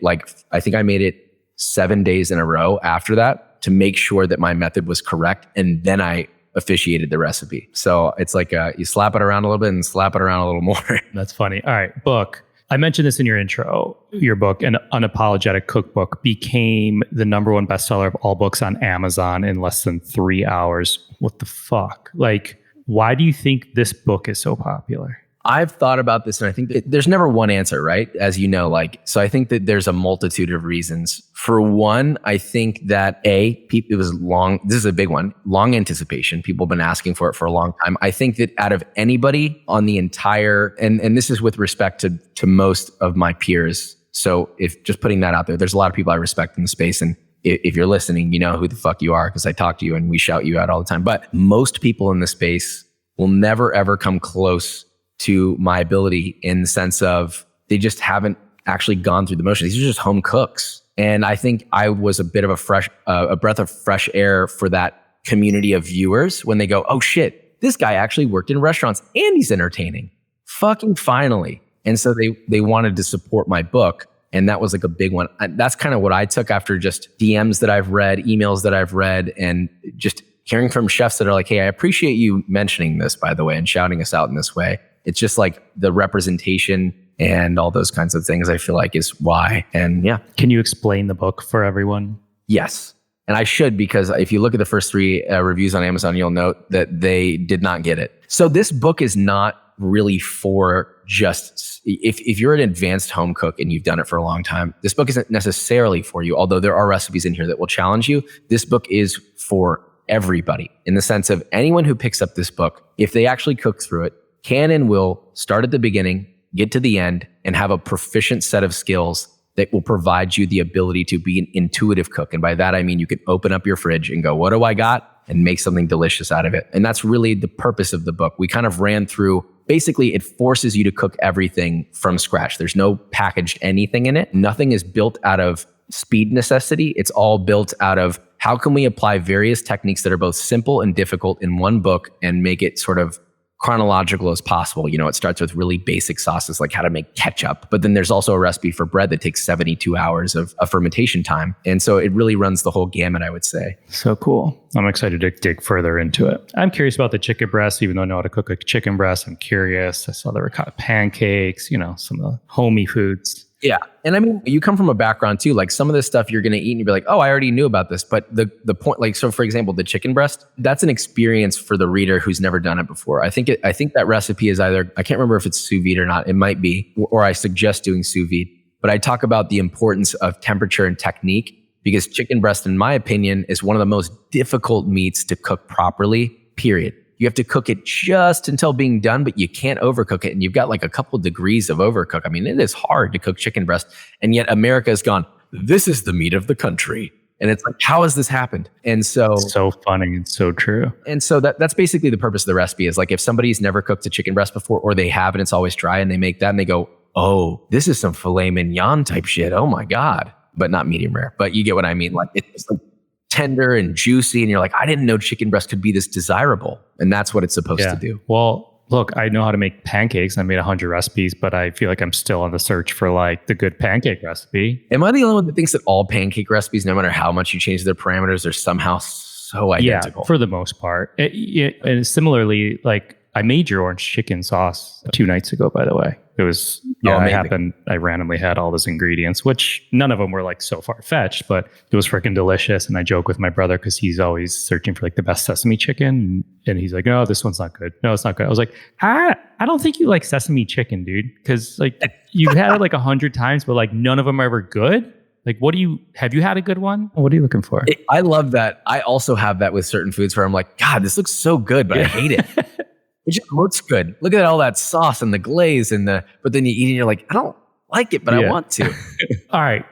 I think I made it 7 days in a row after that to make sure that my method was correct. And then I officiated the recipe. So it's like you slap it around a little bit and slap it around a little more. That's funny. All right, book. I mentioned this in your intro. Your book, An Unapologetic Cookbook, became the #1 bestseller of all books on Amazon in less than 3 hours. What the fuck? Like, why do you think this book is so popular? I've thought about this, and I think that there's never one answer, right? As you know, so I think that there's a multitude of reasons. For one, I think that it was long. This is a big one. Long anticipation. People have been asking for it for a long time. I think that out of anybody on the entire, and this is with respect to most of my peers. So if just putting that out there, there's a lot of people I respect in the space, and if you're listening, you know who the fuck you are because I talk to you and we shout you out all the time. But most people in the space will never ever come close to my ability in the sense of they just haven't actually gone through the motions. These are just home cooks. And I think I was a bit of a breath of fresh air for that community of viewers when they go, oh shit, this guy actually worked in restaurants and he's entertaining. Fucking finally. And so they wanted to support my book. And that was like a big one. That's kind of what I took after just DMs that I've read, emails that I've read, and just hearing from chefs that are like, hey, I appreciate you mentioning this, by the way, and shouting us out in this way. It's just like the representation and all those kinds of things I feel like is why. And yeah. Can you explain the book for everyone? Yes. And I should, because if you look at the first 3 reviews on Amazon, you'll note that they did not get it. So this book is not really for just, if you're an advanced home cook and you've done it for a long time, this book isn't necessarily for you, although there are recipes in here that will challenge you. This book is for everybody in the sense of anyone who picks up this book, if they actually cook through it, can and will start at the beginning, get to the end, and have a proficient set of skills that will provide you the ability to be an intuitive cook. And by that, I mean you can open up your fridge and go, what do I got? And make something delicious out of it. And that's really the purpose of the book. We kind of ran through, basically it forces you to cook everything from scratch. There's no packaged anything in it. Nothing is built out of speed necessity. It's all built out of how can we apply various techniques that are both simple and difficult in one book and make it sort of chronological as possible. It starts with really basic sauces like how to make ketchup, but then there's also a recipe for bread that takes 72 hours of fermentation time. And so it really runs the whole gamut, I would say. So cool. I'm excited to dig further into it. I'm curious about the chicken breast, even though I know how to cook a chicken breast. I'm curious. I saw the ricotta pancakes, some of the homey foods. Yeah. And I mean, you come from a background too, like some of this stuff you're going to eat and you'll be like, oh, I already knew about this. But the point, like, so for example, the chicken breast, that's an experience for the reader who's never done it before. I think that recipe is either, I can't remember if it's sous vide or not. It might be, or I suggest doing sous vide, but I talk about the importance of temperature and technique because chicken breast, in my opinion, is one of the most difficult meats to cook properly, period. You have to cook it just until being done, but you can't overcook it. And you've got like a couple degrees of overcook. I mean, it is hard to cook chicken breast. And yet America has gone, this is the meat of the country. And it's like, how has this happened? And so So funny and so true. And so that's basically the purpose of the recipe is like if somebody's never cooked a chicken breast before, or they have and it's always dry, and they make that and they go, oh, this is some filet mignon type shit. Oh my God. But not medium rare. But you get what I mean. Like it's like tender and juicy. And you're like, I didn't know chicken breast could be this desirable. And that's what it's supposed to do. Well, look, I know how to make pancakes. I made 100 recipes, but I feel like I'm still on the search for like the good pancake recipe. Am I the only one that thinks that all pancake recipes, no matter how much you change their parameters, are somehow so identical? Yeah, for the most part. And similarly, like I made your orange chicken sauce 2 nights ago, by the way. It was, I randomly had all those ingredients, which none of them were like so far fetched, but it was freaking delicious. And I joke with my brother because he's always searching for like the best sesame chicken. And he's like, no, this one's not good. No, it's not good. I was like, I don't think you like sesame chicken, dude. Because like you've had it like 100 times, but like none of them are ever good. Like, have you had a good one? What are you looking for? I love that. I also have that with certain foods where I'm like, God, this looks so good, but I hate it. It just looks good. Look at all that sauce and the glaze but then you eat it and you're like, I don't like it, but I want to. All right.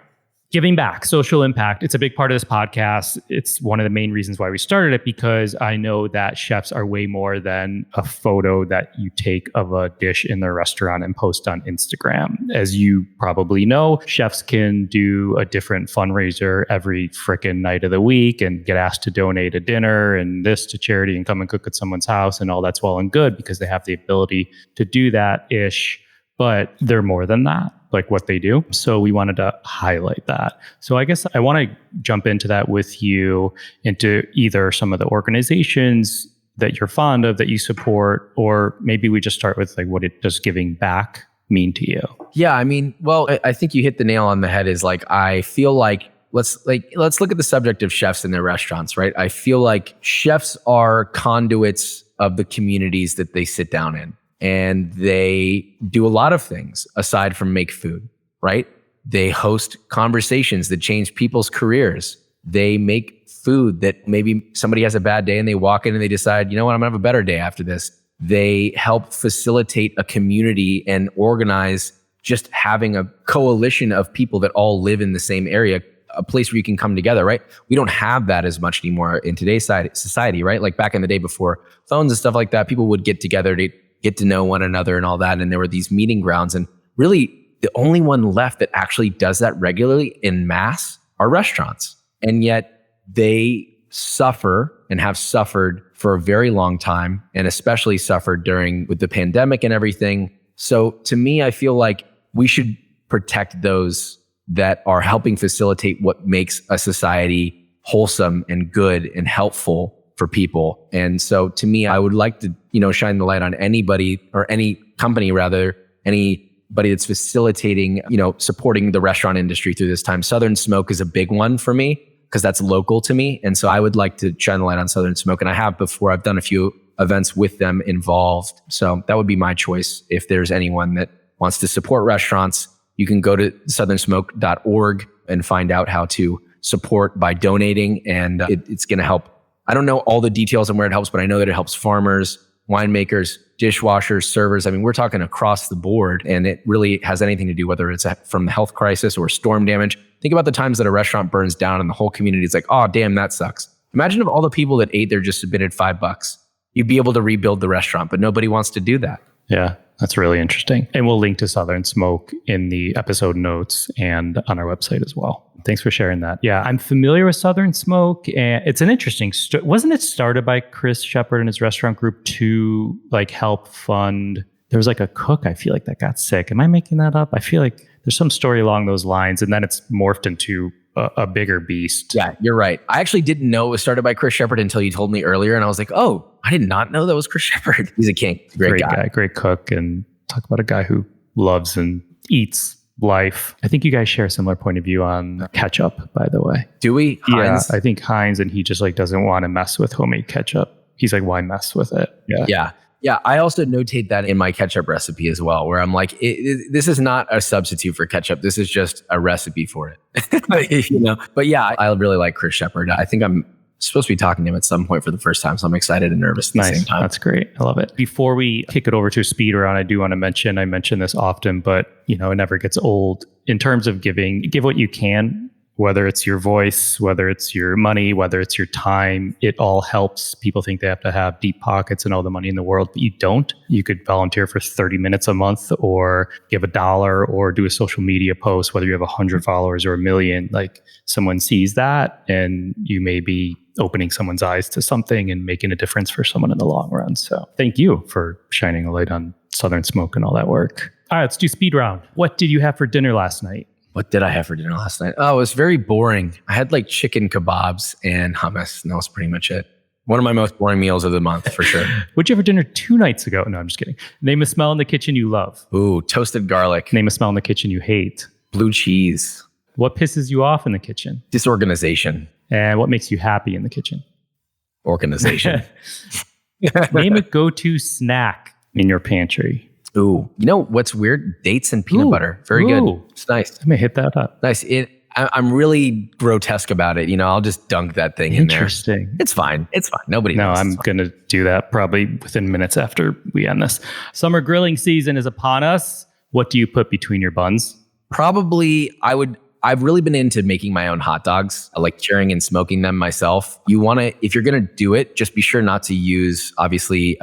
Giving back, social impact. It's a big part of this podcast. It's one of the main reasons why we started it, because I know that chefs are way more than a photo that you take of a dish in their restaurant and post on Instagram. As you probably know, chefs can do a different fundraiser every frickin' night of the week and get asked to donate a dinner and this to charity and come and cook at someone's house, and all that's well and good because they have the ability to do that-ish. But they're more than that, like what they do. So we wanted to highlight that. So I guess I want to jump into that with you, into either some of the organizations that you're fond of, that you support, or maybe we just start with like, what does giving back mean to you? Yeah, I mean, well, I think you hit the nail on the head. Is like, I feel like let's look at the subject of chefs in their restaurants, right? I feel like chefs are conduits of the communities that they sit down in. And they do a lot of things aside from make food, right? They host conversations that change people's careers. They make food that maybe somebody has a bad day and they walk in and they decide, you know what, I'm gonna have a better day after this. They help facilitate a community and organize just having a coalition of people that all live in the same area, a place where you can come together, right? We don't have that as much anymore in today's society, right? Like back in the day before phones and stuff like that, people would get together to get to know one another and all that. And there were these meeting grounds. And really, the only one left that actually does that regularly in mass are restaurants. And yet they suffer and have suffered for a very long time, and especially suffered with the pandemic and everything. So to me, I feel like we should protect those that are helping facilitate what makes a society wholesome and good and helpful for people. And so to me, I would like to, shine the light on anybody, or any company rather, anybody that's facilitating, supporting the restaurant industry through this time. Southern Smoke is a big one for me because that's local to me. And so I would like to shine the light on Southern Smoke. And I have before. I've done a few events with them involved. So that would be my choice. If there's anyone that wants to support restaurants, you can go to southernsmoke.org and find out how to support by donating. And it's going to help. I don't know all the details on where it helps, but I know that it helps farmers, winemakers, dishwashers, servers. I mean, we're talking across the board, and it really has anything to do, whether it's from the health crisis or storm damage. Think about the times that a restaurant burns down and the whole community is like, oh, damn, that sucks. Imagine if all the people that ate there just submitted $5. You'd be able to rebuild the restaurant, but nobody wants to do that. Yeah, that's really interesting. And we'll link to Southern Smoke in the episode notes and on our website as well. Thanks for sharing that. Yeah, I'm familiar with Southern Smoke, and it's an interesting wasn't it started by Chris Shepard and his restaurant group to like help fund? There was like a cook, I feel like, that got sick. Am I making that up? I feel like there's some story along those lines, and then it's morphed into a bigger beast. Yeah, you're right. I actually didn't know it was started by Chris Shepard until you told me earlier, and I was like, oh, I did not know that was Chris Shepard. He's a king. Great guy, great cook, and talk about a guy who loves and eats life. I think you guys share a similar point of view on ketchup, by the way. Do we? Heinz? Yeah, I think Heinz, and he just like doesn't want to mess with homemade ketchup. He's like, why mess with it? Yeah. I also notate that in my ketchup recipe as well, where I'm like, this is not a substitute for ketchup. This is just a recipe for it. But yeah, I really like Chris Shepard. I think I'm supposed to be talking to him at some point for the first time, so I'm excited and nervous at the same time. That's great. I love it. Before we kick it over to a speed round, I do want to mention this often, but it never gets old. In terms of giving, give what you can. Whether it's your voice, whether it's your money, whether it's your time, it all helps. People think they have to have deep pockets and all the money in the world, but you don't. You could volunteer for 30 minutes a month or give $1 or do a social media post, whether you have 100 followers or 1 million. Like someone sees that and you may be opening someone's eyes to something and making a difference for someone in the long run. So thank you for shining a light on Southern Smoke and all that work. All right, let's do speed round. What did you have for dinner last night? What did I have for dinner last night? Oh, it was very boring. I had like chicken kebabs and hummus, and that was pretty much it. One of my most boring meals of the month, for sure. What'd you have for dinner 2 nights ago? No, I'm just kidding. Name a smell in the kitchen you love. Ooh, toasted garlic. Name a smell in the kitchen you hate. Blue cheese. What pisses you off in the kitchen? Disorganization. And what makes you happy in the kitchen? Organization. Name a go-to snack in your pantry. Ooh, you know what's weird? Dates and peanut butter. Very good. It's nice. I may hit that up. Nice. I'm really grotesque about it. You know, I'll just dunk that thing in there. Interesting. It's fine. It's fine. Nobody No, knows. I'm going to do that probably within minutes after we end this. Summer grilling season is upon us. What do you put between your buns? Probably, I've really been into making my own hot dogs. I like curing and smoking them myself. You want to, if you're going to do it, just be sure not to use, obviously,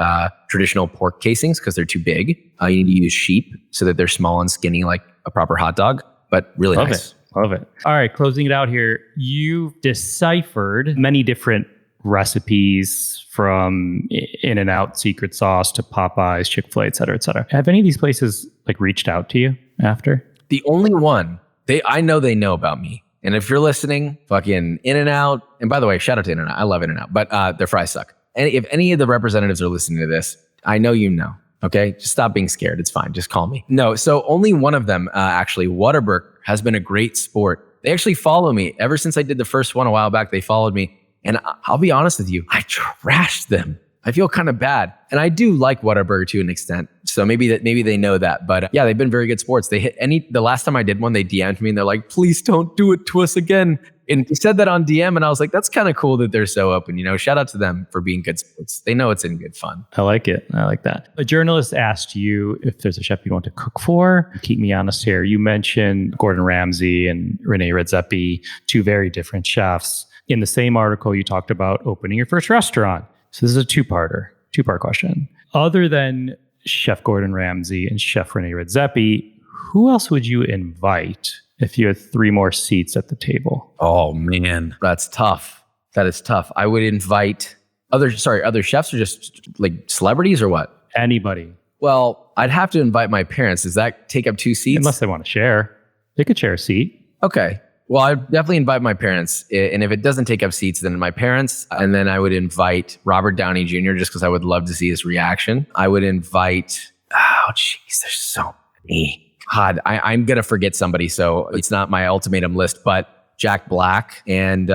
traditional pork casings because they're too big. You need to use sheep so that they're small and skinny like a proper hot dog, but really nice. Love it. All right, closing it out here. You've deciphered many different recipes from In-N-Out secret sauce to Popeyes, Chick-fil-A, et cetera, et cetera. Have any of these places like reached out to you after? The only one, I know they know about me. And if you're listening, fucking In-N-Out, and by the way, shout out to In-N-Out. I love In-N-Out, but their fries suck. And if any of the representatives are listening to this, I know you know. Okay, just stop being scared. It's fine. Just call me. No, so only one of them, actually, Whataburger, has been a great sport. They actually follow me. Ever since I did the first one a while back, they followed me. And I'll be honest with you, I trashed them. I feel kind of bad. And I do like Whataburger to an extent. So maybe they know that. But yeah, they've been very good sports. The last time I did one, they DM'd me and they're like, please don't do it to us again. And he said that on DM and I was like, that's kind of cool that they're so open. You know, shout out to them for being good sports. They know it's in good fun. I like it. I like that. A journalist asked you if there's a chef you want to cook for. Keep me honest here. You mentioned Gordon Ramsay and Rene Redzepi, 2 very different chefs. In the same article, you talked about opening your first restaurant. So this is a two-part question. Other than Chef Gordon Ramsay and Chef Rene Redzepi, who else would you invite if you had 3 more seats at the table? Oh man, that's tough. That is tough. I would invite other chefs or just like celebrities or what? Anybody. Well, I'd have to invite my parents. Does that take up 2 seats? Unless they want to share. They could share a seat. Okay. Well, I'd definitely invite my parents. And if it doesn't take up seats, then my parents. And then I would invite Robert Downey Jr. just because I would love to see his reaction. I would invite, there's so many. God, I'm going to forget somebody. So it's not my ultimatum list, but Jack Black. And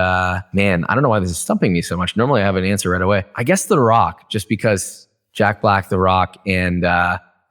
man, I don't know why this is stumping me so much. Normally I have an answer right away. I guess The Rock, just because Jack Black, The Rock, and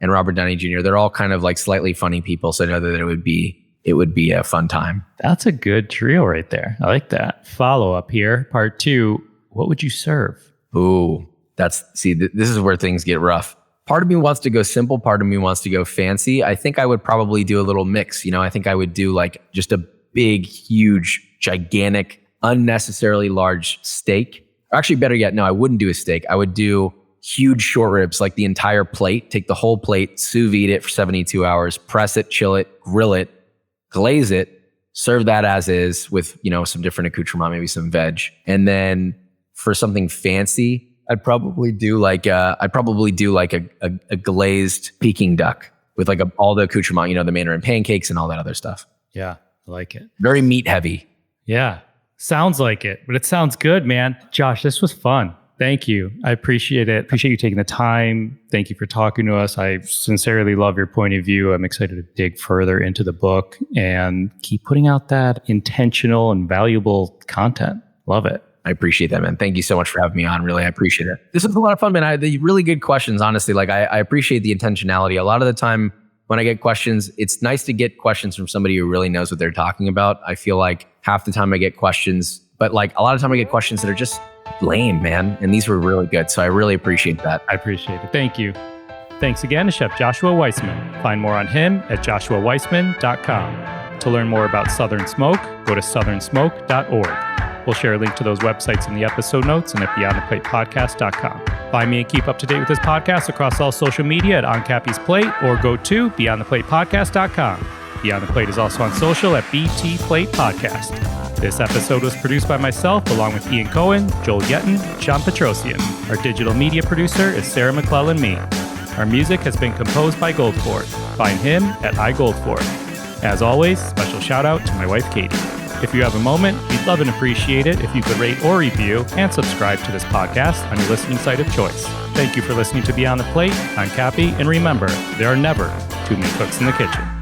Robert Downey Jr., they're all kind of like slightly funny people. So I know that it would be a fun time. That's a good trio right there. I like that. Follow up here, part 2. What would you serve? Ooh, this is where things get rough. Part of me wants to go simple. Part of me wants to go fancy. I think I would probably do a little mix. You know, I think I would do like just a big, huge, gigantic, unnecessarily large steak. Or actually, better yet, no, I wouldn't do a steak. I would do huge short ribs, like the entire plate. Take the whole plate, sous vide it for 72 hours, press it, chill it, grill it, glaze it, serve that as is with, you know, some different accoutrement, maybe some veg. And then for something fancy, I'd probably do like a glazed Peking duck with like all the accoutrement, you know, the Mandarin pancakes and all that other stuff. Yeah, I like it. Very meat heavy. Yeah, sounds like it, but it sounds good, man. Josh, this was fun. Thank you. I appreciate it. Appreciate you taking the time. Thank you for talking to us. I sincerely love your point of view. I'm excited to dig further into the book and keep putting out that intentional and valuable content. Love it. I appreciate that, man. Thank you so much for having me on. Really, I appreciate it. This was a lot of fun, man. I had the really good questions, honestly. Like I appreciate the intentionality. A lot of the time when I get questions, it's nice to get questions from somebody who really knows what they're talking about. I feel like half the time I get questions, but like a lot of time I get questions that are just lame, man. And these were really good. So I really appreciate that. I appreciate it. Thank you. Thanks again to Chef Joshua Weissman. Find more on him at joshuaweissman.com. To learn more about Southern Smoke, go to southernsmoke.org. We'll share a link to those websites in the episode notes and at beyondtheplatepodcast.com. Find me and keep up to date with this podcast across all social media at On Cappy's Plate or go to beyondtheplatepodcast.com. Beyond the Plate is also on social at BT Plate Podcast. This episode was produced by myself along with Ian Cohen, Joel Yetton, Sean Petrosian. Our digital media producer is Sarah McClellan-Mee. Our music has been composed by Goldford. Find him at iGoldford. As always, special shout out to my wife, Katie. If you have a moment, we'd love and appreciate it if you could rate or review and subscribe to this podcast on your listening site of choice. Thank you for listening to Beyond the Plate. I'm Cappy, and remember, there are never too many cooks in the kitchen.